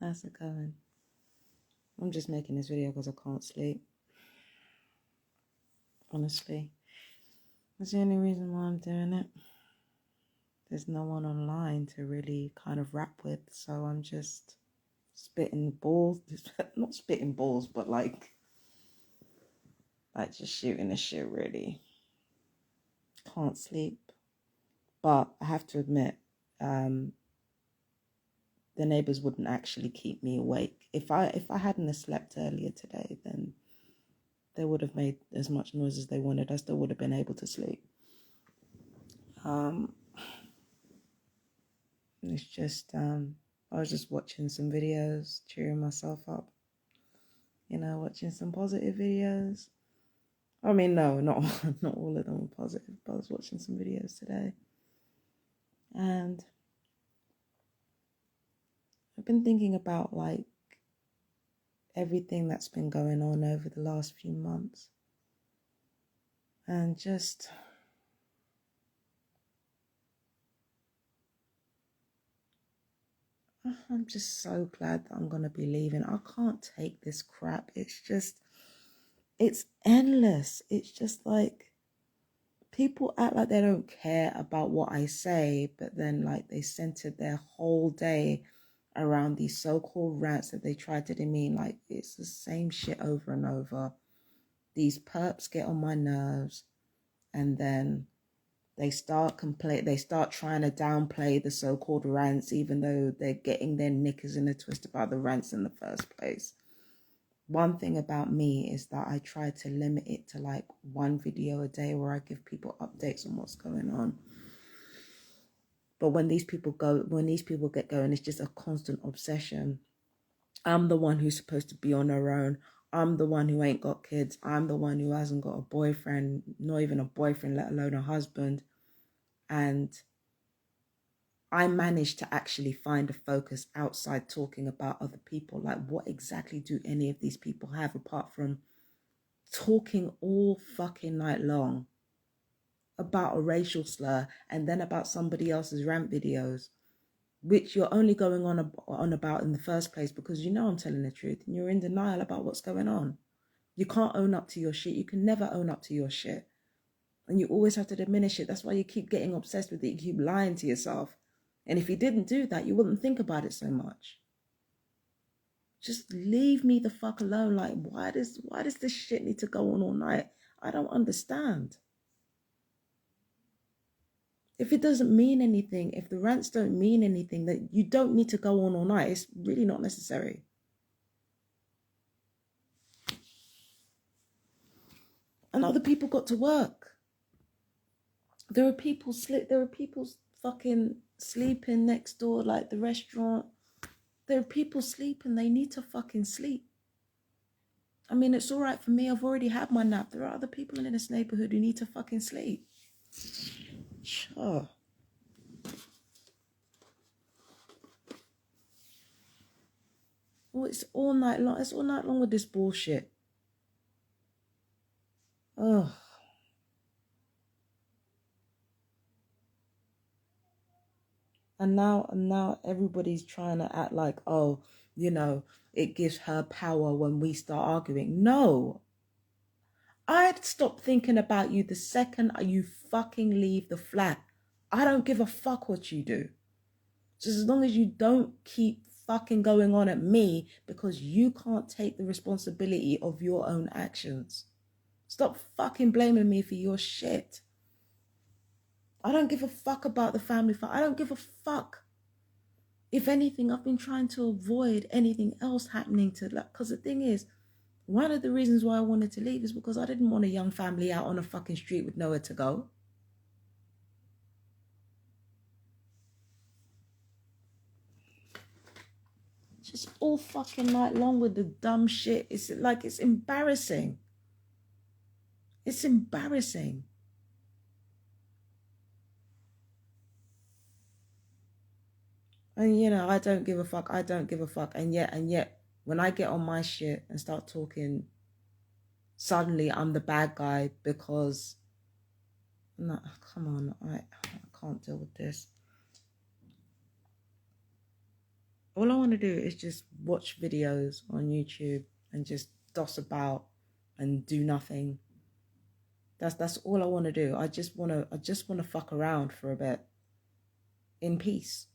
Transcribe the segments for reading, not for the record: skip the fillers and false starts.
How's it going? I'm just making this video because I can't sleep. Honestly. That's the only reason why I'm doing it. There's no one online to really kind of rap with, so I'm just spitting balls. Not spitting balls, but like just shooting the shit, really. Can't sleep. But I have to admit, the neighbours wouldn't actually keep me awake. If I hadn't have slept earlier today, then they would have made as much noise as they wanted. I still would have been able to sleep. It's just I was just watching some videos, cheering myself up. Watching some positive videos. I mean, no, not not all of them were positive, but I was watching some videos today. And I've been thinking about like everything that's been going on over the last few months. And just I'm just so glad that I'm going to be leaving. I can't take this crap. It's endless. It's just like people act like they don't care about what I say, but then like they centered their whole day around these so-called rants that they try to demean. Like it's the same shit over and over. These perps get on my nerves, and then they start trying to downplay the so-called rants, even though they're getting their knickers in a twist about the rants in the first place. One thing about me is that I try to limit it to like one video a day where I give people updates on what's going on. But when these people get going, it's just a constant obsession. I'm the one who's supposed to be on her own. I'm the one who ain't got kids. I'm the one who hasn't got a boyfriend, not even a boyfriend, let alone a husband. And I managed to actually find a focus outside talking about other people. Like, what exactly do any of these people have apart from talking all fucking night long about a racial slur and then about somebody else's rant videos, which you're only going on about in the first place because you know I'm telling the truth and you're in denial about what's going on. You can't own up to your shit. You can never own up to your shit. And you always have to diminish it. That's why you keep getting obsessed with it. You keep lying to yourself. And if you didn't do that, you wouldn't think about it so much. Just leave me the fuck alone. Like, why does this shit need to go on all night? I don't understand. If it doesn't mean anything, if the rants don't mean anything, that you don't need to go on all night. It's really not necessary. And other people got to work. There are people fucking sleeping next door, like the restaurant. There are people sleeping. They need to fucking sleep. I mean, it's all right for me. I've already had my nap. There are other people in this neighborhood who need to fucking sleep. Sure. Well, it's all night long. It's all night long with this bullshit. Oh. And now everybody's trying to act like, oh, it gives her power when we start arguing. No. I'd stop thinking about you the second you fucking leave the flat. I don't give a fuck what you do. Just as long as you don't keep fucking going on at me because you can't take the responsibility of your own actions. Stop fucking blaming me for your shit. I don't give a fuck about the family fight. I don't give a fuck. If anything, I've been trying to avoid anything else happening to that. Because the thing is, one of the reasons why I wanted to leave is because I didn't want a young family out on a fucking street with nowhere to go. Just all fucking night long with the dumb shit. It's embarrassing. It's embarrassing. And I don't give a fuck. I don't give a fuck. And yet, when I get on my shit and start talking, suddenly I'm the bad guy because, no, come on, I can't deal with this. All I want to do is just watch videos on YouTube and just doss about and do nothing. That's all I want to do. I just want to fuck around for a bit in peace.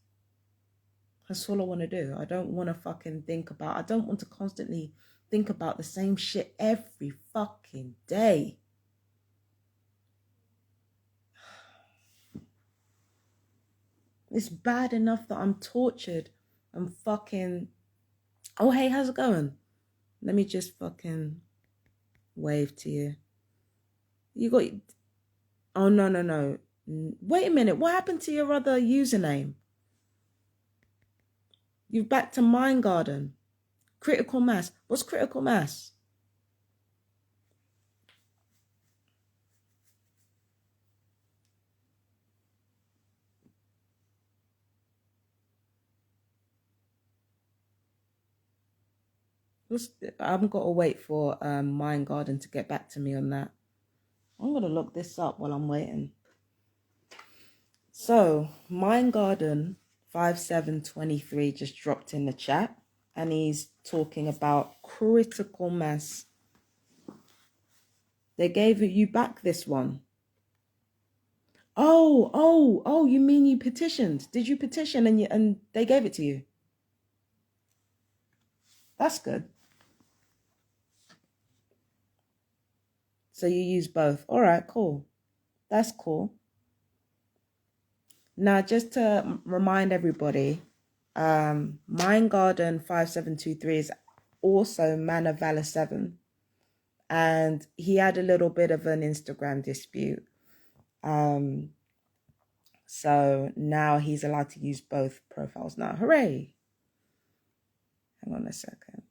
That's all I want to do. I don't want to fucking I don't want to constantly think about the same shit every fucking day. It's bad enough that I'm tortured and fucking... Oh, hey, how's it going? Let me just fucking wave to you. You got... Oh, no. Wait a minute. What happened to your other username? You're back to Mind Garden. Critical Mass. What's critical mass? I've got to wait for Mind Garden to get back to me on that. I'm going to look this up while I'm waiting. So, Mind Garden 5723 just dropped in the chat, and he's talking about critical mass. They gave you back this one. Oh, you mean you petitioned? Did you petition and they gave it to you? That's good. So you use both. All right, cool. That's cool. Now, just to remind everybody, Mind Garden 5723 is also Man of Valor 7. And he had a little bit of an Instagram dispute. So now he's allowed to use both profiles now. Hooray! Hang on a second.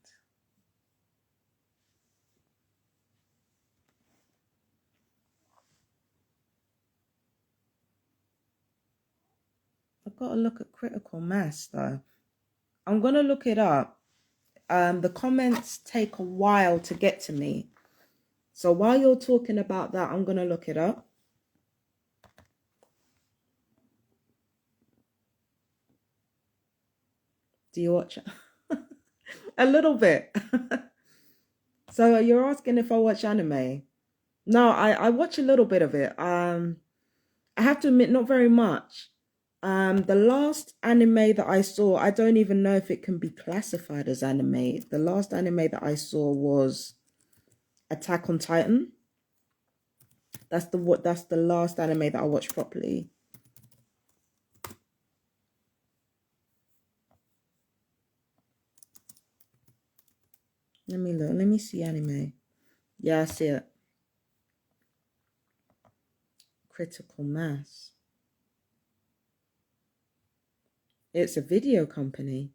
I've got to look at critical mass though. I'm going to look it up. The comments take a while to get to me. So while you're talking about that, I'm going to look it up. Do you watch it? A little bit. So you're asking if I watch anime? No, I watch a little bit of it. I have to admit, not very much. The last anime that I saw, I don't even know if it can be classified as anime. The last anime that I saw was Attack on Titan. That's the last anime that I watched properly. Let me look. Let me see anime. Yeah, I see it. Critical Mass. It's a video company.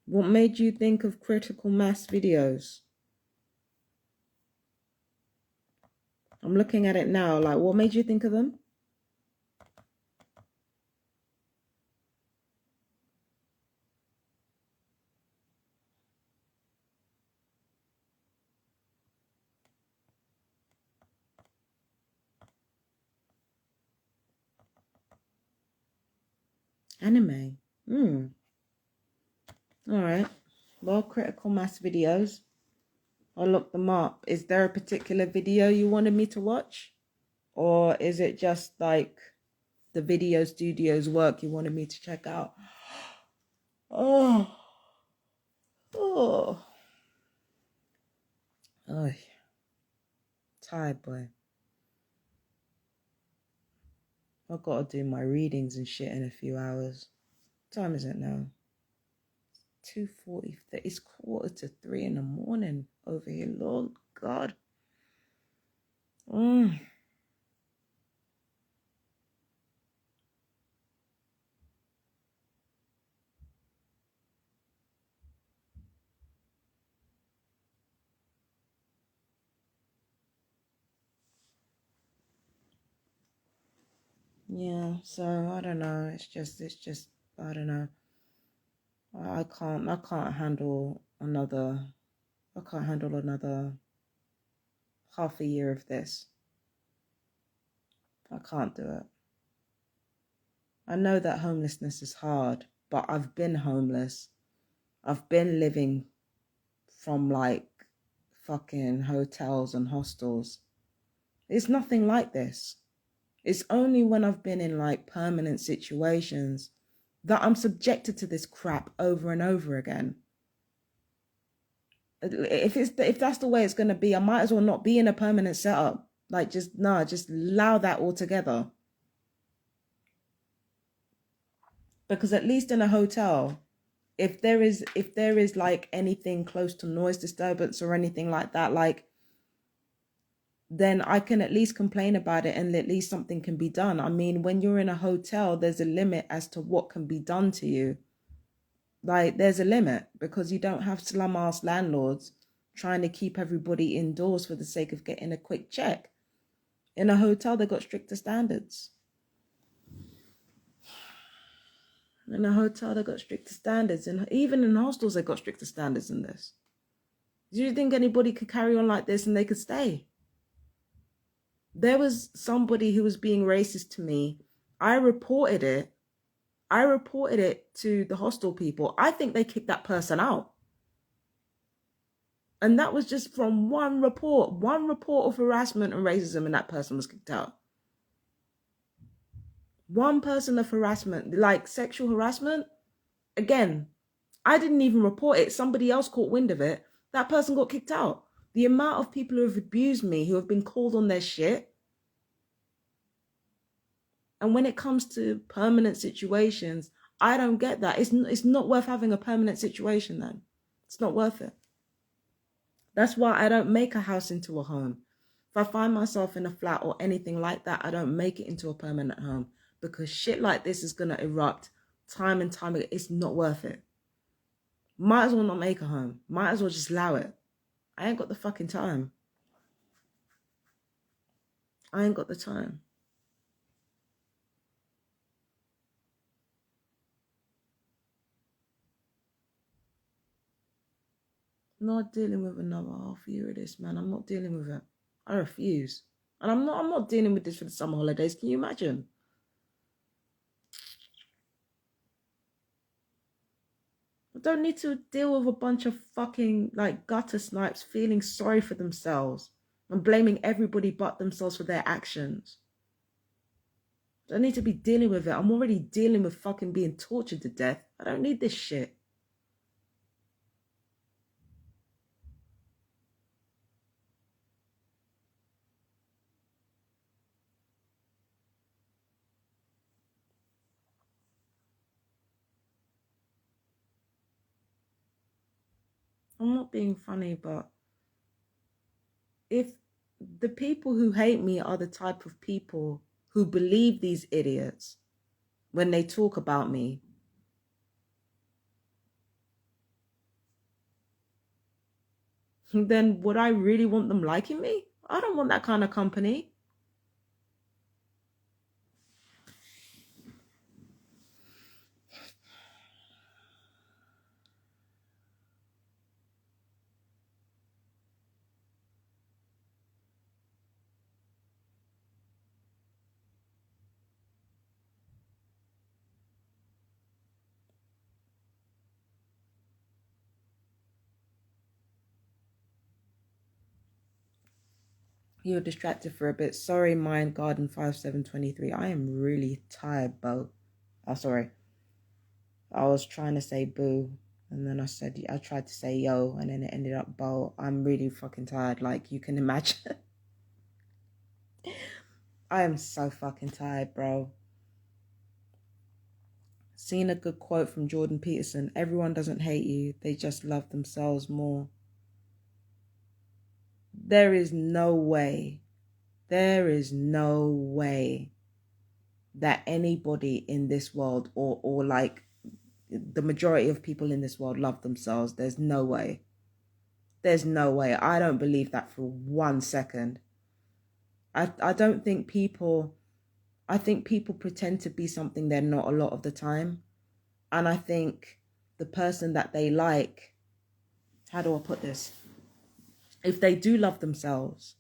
What made you think of Critical Mass videos? I'm looking at it now. Like, what made you think of them? Anime. All right. Well, Critical Mass videos. I'll look them up. Is there a particular video you wanted me to watch? Or is it just like the video studio's work you wanted me to check out? Oh. Tired, boy. I've got to do my readings and shit in a few hours. What time is it now? 2:40. It's 2:45 in the morning over here. Lord God. Yeah, so I don't know. It's just I don't know. I can't handle another half a year of this. I can't do it. I know that homelessness is hard, but I've been homeless. I've been living from like fucking hotels and hostels. It's nothing like this. It's only when I've been in like permanent situations that I'm subjected to this crap over and over again. If that's the way it's going to be, I might as well not be in a permanent setup. Like, just allow that altogether. Because at least in a hotel, if there is like anything close to noise disturbance or anything like that, like, then I can at least complain about it and at least something can be done. I mean, when you're in a hotel, there's a limit as to what can be done to you. Like, there's a limit, because you don't have slum ass landlords trying to keep everybody indoors for the sake of getting a quick check. In a hotel, they've got stricter standards. In a hotel, they've got stricter standards. And even in hostels, they've got stricter standards than this. Do you think anybody could carry on like this and they could stay? There was somebody who was being racist to me. I reported it. To the hostel people. I think they kicked that person out. And that was just from one report of harassment and racism, and that person was kicked out. One person of harassment, like sexual harassment. Again, I didn't even report it. Somebody else caught wind of it. That person got kicked out. The amount of people who have abused me, who have been called on their shit. And when it comes to permanent situations, I don't get that. It's not worth having a permanent situation then. It's not worth it. That's why I don't make a house into a home. If I find myself in a flat or anything like that, I don't make it into a permanent home, because shit like this is going to erupt time and time again. It's not worth it. Might as well not make a home. Might as well just allow it. I ain't got the fucking time. I ain't got the time. Not dealing with another half year of this, man. I'm not dealing with it. I refuse. And I'm not dealing with this for the summer holidays. Can you imagine? I don't need to deal with a bunch of fucking like gutter snipes feeling sorry for themselves and blaming everybody but themselves for their actions. I don't need to be dealing with it. I'm already dealing with fucking being tortured to death. I don't need this shit. I'm not being funny, but if the people who hate me are the type of people who believe these idiots when they talk about me, then would I really want them liking me? I don't want that kind of company. You're distracted for a bit. Sorry, Mind Garden 5723. I am really tired, Bo. Oh, sorry. I was trying to say boo, and then I tried to say yo, and then it ended up Bo. I'm really fucking tired, like you can imagine. I am so fucking tired, bro. Seen a good quote from Jordan Peterson. Everyone doesn't hate you. They just love themselves more. There is no way that anybody in this world or like the majority of people in this world love themselves. There's no way. I don't believe that for 1 second. I don't think people, I think people pretend to be something they're not a lot of the time. And I think the person that they like, how do I put this? If they do love themselves,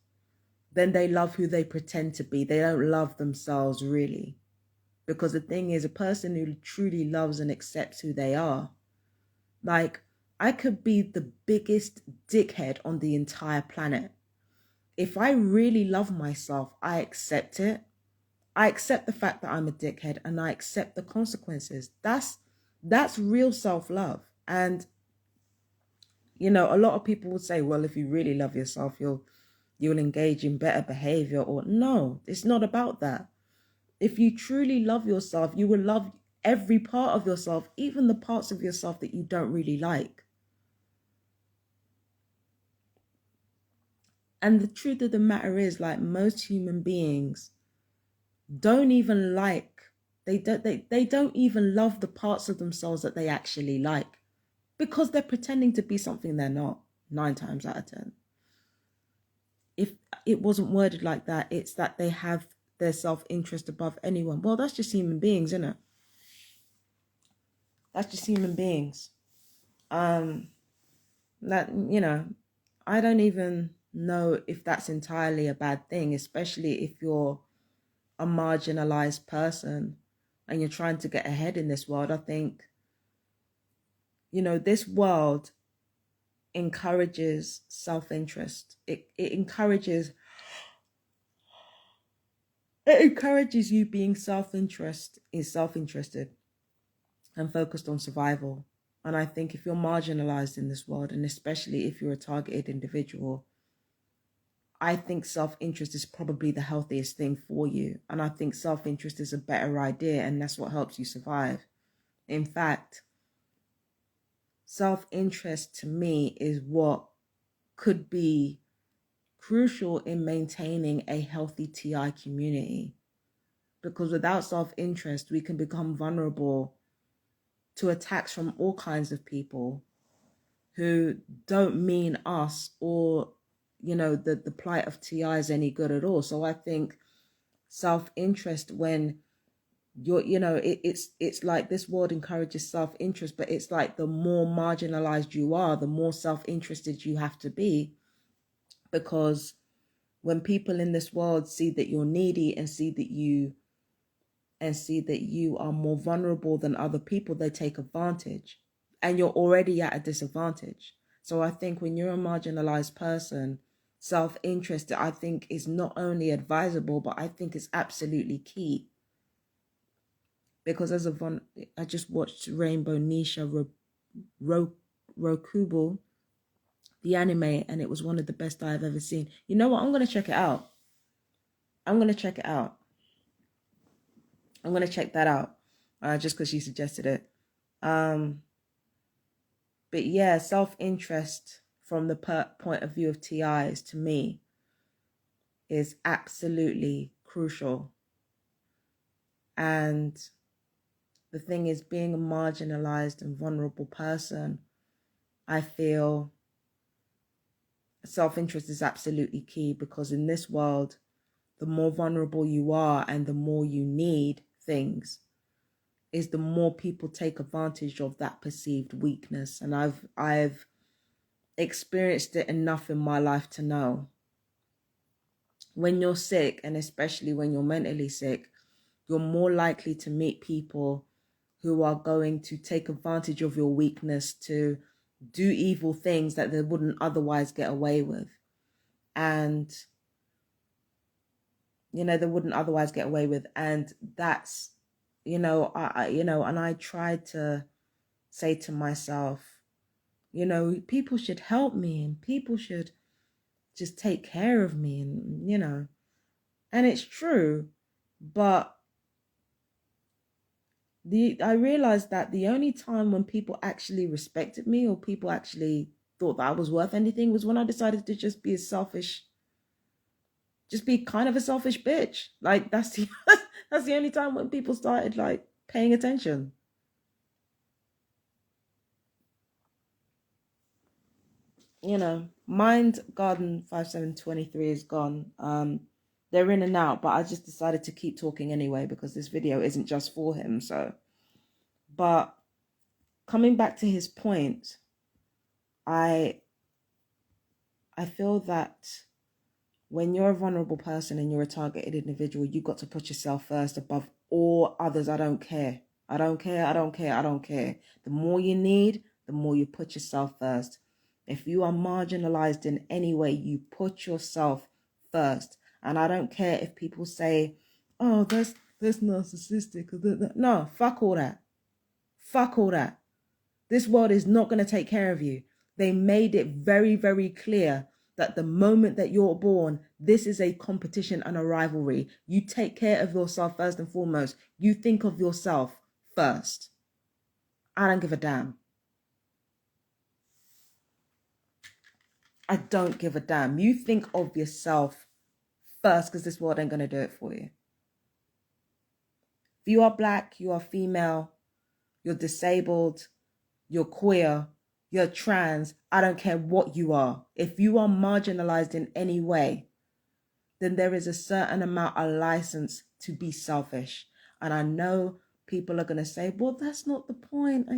then they love who they pretend to be. They don't love themselves really. Because the thing is, a person who truly loves and accepts who they are, like, I could be the biggest dickhead on the entire planet. If I really love myself, I accept it. I accept the fact that I'm a dickhead, and I accept the consequences. That's real self-love. And you know, a lot of people would say, well, if you really love yourself, you'll engage in better behavior. Or no, it's not about that. If you truly love yourself, you will love every part of yourself, even the parts of yourself that you don't really like. And the truth of the matter is, like, most human beings don't even they don't even love the parts of themselves that they actually like, because they're pretending to be something they're not 9 times out of 10. If it wasn't worded like that, it's that they have their self-interest above anyone. Well, that's just human beings, isn't it? That's just human beings. That, you know, I don't even know if that's entirely a bad thing, especially if you're a marginalized person and you're trying to get ahead in this world. I think, you know, this world encourages self-interest. It encourages you being self-interested and focused on survival. And I think if you're marginalized in this world, and especially if you're a targeted individual, I think self-interest is probably the healthiest thing for you. And I think self-interest is a better idea, and that's what helps you survive. In fact, self-interest to me is what could be crucial in maintaining a healthy TI community. Because without self-interest, we can become vulnerable to attacks from all kinds of people who don't mean us or, you know, the plight of TIs any good at all. So I think self-interest, when you're, you know, it's like this world encourages self-interest, but it's like the more marginalized you are, the more self-interested you have to be. Because when people in this world see that you're needy and see that you are more vulnerable than other people, they take advantage, and you're already at a disadvantage. So I think when you're a marginalized person, self-interest, I think, is not only advisable, but I think it's absolutely key. Because I just watched Rainbow Nisha Rokubo, the anime, and it was one of the best I've ever seen. You know what? I'm going to check it out. I'm going to check that out, just because she suggested it. But yeah, self-interest from the point of view of TIs, to me, is absolutely crucial. And the thing is, being a marginalized and vulnerable person, I feel self-interest is absolutely key, because in this world, the more vulnerable you are and the more you need things, is the more people take advantage of that perceived weakness. And I've experienced it enough in my life to know, when you're sick, and especially when you're mentally sick, you're more likely to meet people who are going to take advantage of your weakness to do evil things that they wouldn't otherwise get away with. And, you know, they wouldn't otherwise get away with. And that's, you know, and I tried to say to myself, you know, people should help me, and people should just take care of me, and, you know, and it's true. But I realized that the only time when people actually respected me, or people actually thought that I was worth anything, was when I decided to just be kind of a selfish bitch. Like, that's the that's the only time when people started, like, paying attention. You know, Mind Garden 5723 is gone. They're in and out, but I just decided to keep talking anyway, because this video isn't just for him. So, but coming back to his point, I feel that when you're a vulnerable person and you're a targeted individual, you've got to put yourself first above or others, I don't care. I don't care, I don't care, I don't care. The more you need, the more you put yourself first. If you are marginalized in any way, you put yourself first. And I don't care if people say, oh, that's narcissistic. No, fuck all that. Fuck all that. This world is not going to take care of you. They made it very, very clear that the moment that you're born, this is a competition and a rivalry. You take care of yourself first and foremost. You think of yourself first. I don't give a damn. I don't give a damn. You think of yourself first, because this world ain't going to do it for you. If you are black, you are female, you're disabled, you're queer, you're trans, I don't care what you are. If you are marginalized in any way, then there is a certain amount of license to be selfish. And I know people are going to say, well, that's not the point.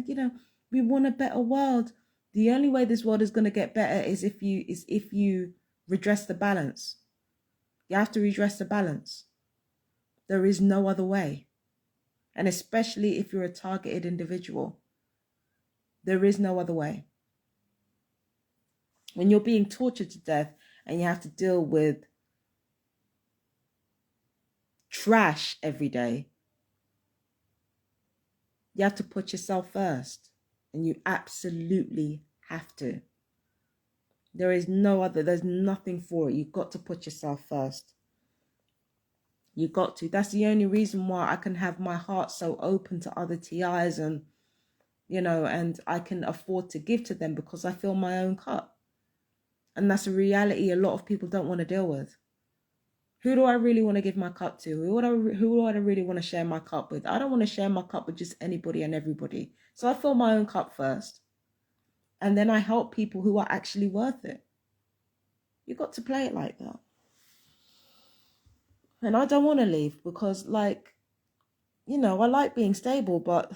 We want a better world. The only way this world is going to get better is if you redress the balance. You have to redress the balance. There is no other way. And especially if you're a targeted individual, there is no other way. When you're being tortured to death and you have to deal with trash every day, you have to put yourself first. And you absolutely have to. There is no other, there's nothing for it. You've got to put yourself first. You've got to. That's the only reason why I can have my heart so open to other TIs and, and I can afford to give to them because I fill my own cup. And that's a reality a lot of people don't want to deal with. Who do I really want to give my cup to? Who do I really want to share my cup with? I don't want to share my cup with just anybody and everybody. So I fill my own cup first. And then I help people who are actually worth it. You've got to play it like that. And I don't want to leave because, I like being stable, but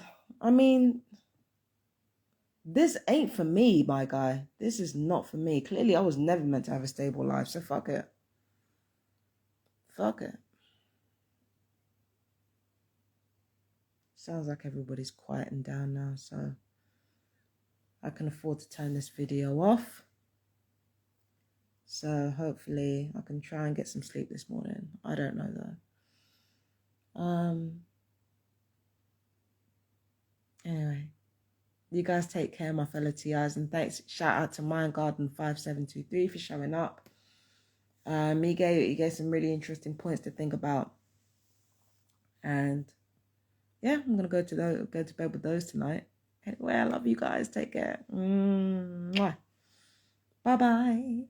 this ain't for me, my guy. This is not for me. Clearly, I was never meant to have a stable life, so fuck it. Fuck it. Sounds like everybody's quieting down now, so I can afford to turn this video off. So hopefully I can try and get some sleep this morning. I don't know though. Anyway, you guys take care, my fellow TIs, and thanks. Shout out to Mindgarden5723 for showing up. He gave some really interesting points to think about. And yeah, I'm gonna go to bed with those tonight. Anyway, I love you guys. Take care. Bye bye.